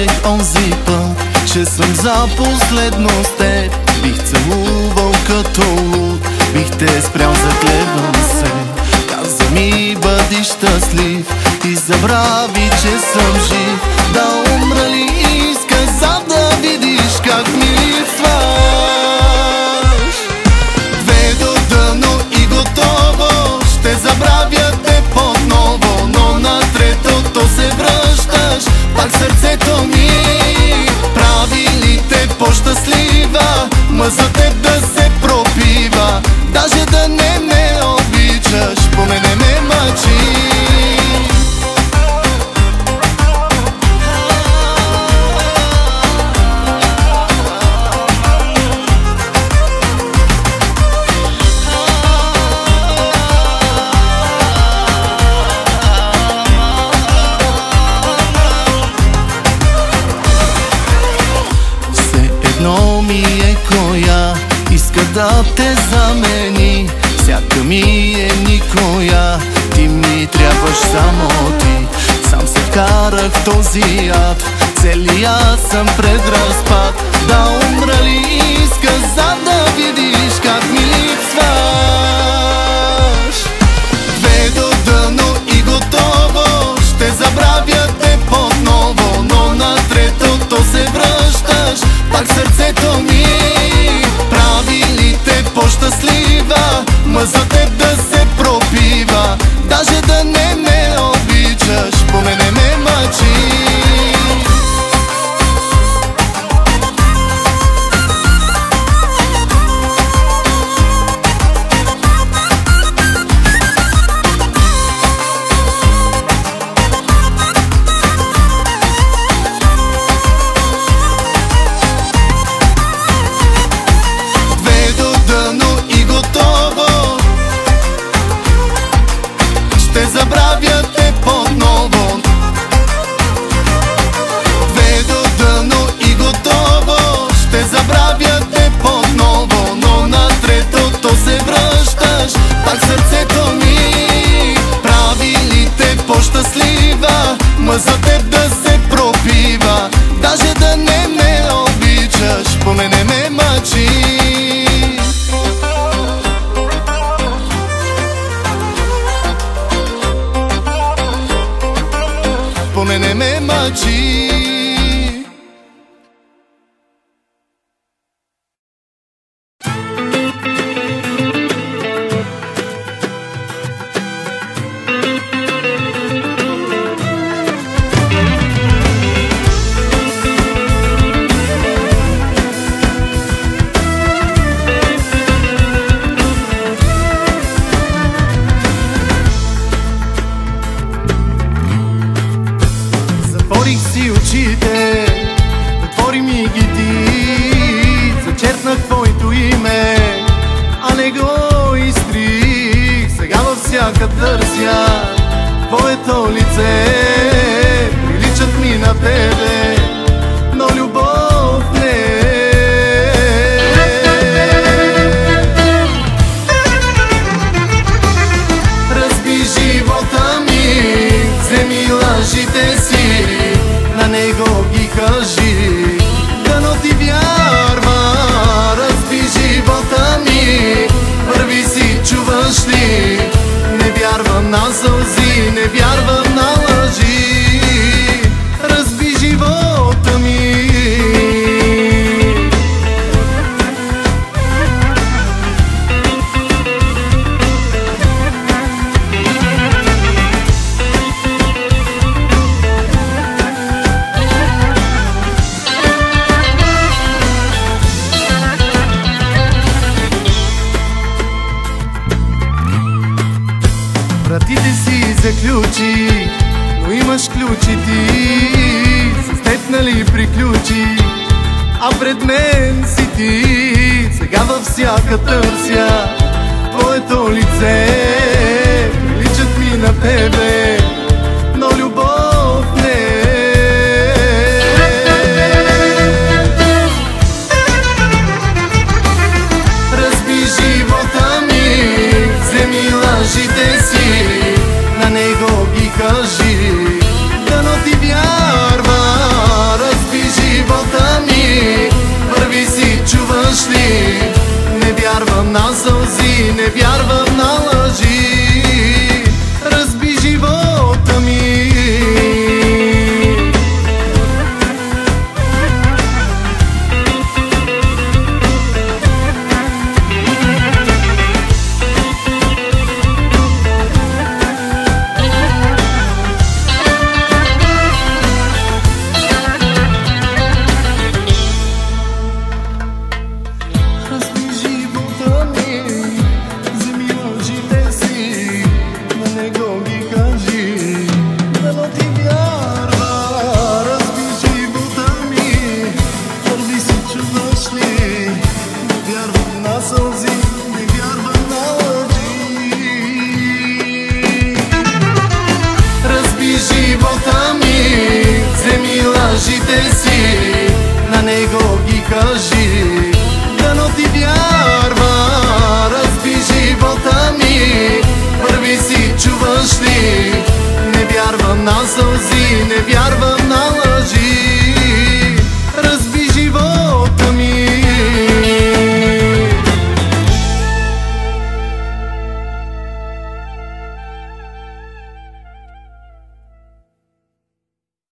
знаех онзи път, че съм за последно с теб. Бих целувал като луд, бих те спрял, заклевам се. Каза ми бъди щастлив и забрави, че съм жив. Да умра ли искаш, за да видиш как ми липсваш. Две до дъно и готово, ще забравя те отново, но на третото се връщаш, пак сърцето ми прави ли те по-щастлива. Ма за теб да се пропива, даже да не ме обичаш, по мене ме мъчи. Коя иска да те замени, всяка ми е никоя, ти ми трябваш само ти. Сам се вкарах в този ад, целият съм пред разпад. Да умра ли искаш, за да видиш как ми липсваш. Две до дъно и готово, ще забравя те отново, но на третото се връщаш, пак сърцето ми прави ли те по-щастлива. Ма за теб да се пропива, даже да не ме обичаш, по мене ме мъчи. Ще забравя те отново. Две до дъно и готово, ще забравя те отново, но на третото се връщаш, пак сърцето ми прави ли те по-щастлива. Ма за теб да се пропива, даже да не ме обичаш, по мене ме мъчи. По мене ме мъчи. Затворих си очите, отвори ми ги ти, зачеркнах твоето име, а не го изтрих. Сега във всяка търся твоето лице, приличат ми на тебе, но любов не е. Разби живота ми, вземи лъжите си, на него ги кажи, дано ти вярва. Разби живота ми, върви си, чуваш ли? Не вярвам на сълзи, не вярвам на лъжи. Разби живота ми. Вратите си заключи, но имаш ключи ти, с теб нали приключи, а пред мен си ти. Сега във всяка търся твоето лице, приличат ми на тебе, но любов не е. Разби живота ми, вземи лъжите си, на него ги кажи, дано ти вярва. си, на него ги кажи, дано ти вярваш.